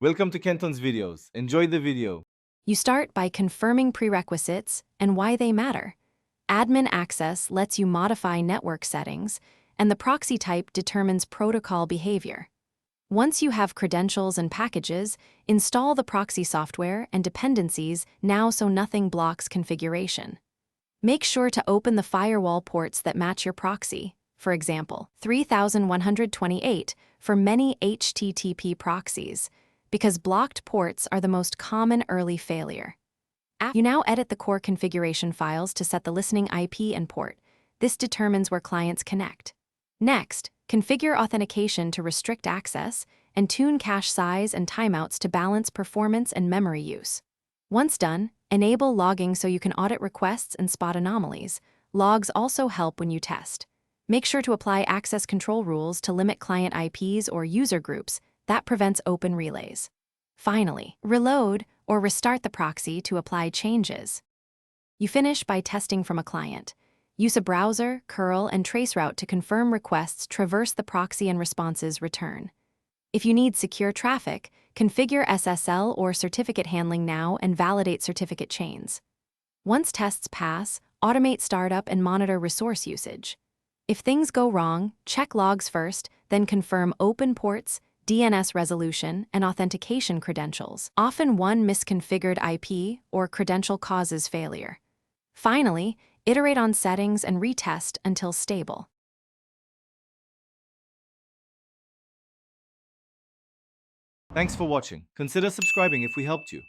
Welcome to Kenton's videos. Enjoy the video. You start by confirming prerequisites and why they matter. Admin access lets you modify network settings, and the proxy type determines protocol behavior. Once you have credentials and packages, install the proxy software and dependencies now so nothing blocks configuration. Make sure to open the firewall ports that match your proxy, for example, 3128 for many HTTP proxies, because blocked ports are the most common early failure. You now edit the core configuration files to set the listening IP and port. This determines where clients connect. Next, configure authentication to restrict access and tune cache size and timeouts to balance performance and memory use. Once done, enable logging so you can audit requests and spot anomalies. Logs also help when you test. Make sure to apply access control rules to limit client IPs or user groups. That prevents open relays. Finally, reload or restart the proxy to apply changes. You finish by testing from a client. Use a browser, curl, and traceroute to confirm requests traverse the proxy and responses return. If you need secure traffic, configure SSL or certificate handling now and validate certificate chains. Once tests pass, automate startup and monitor resource usage. If things go wrong, check logs first, then confirm open ports, DNS resolution, and authentication credentials. Often one misconfigured IP or credential causes failure. Finally, iterate on settings and retest until stable. Thanks for watching. Consider subscribing if we helped you.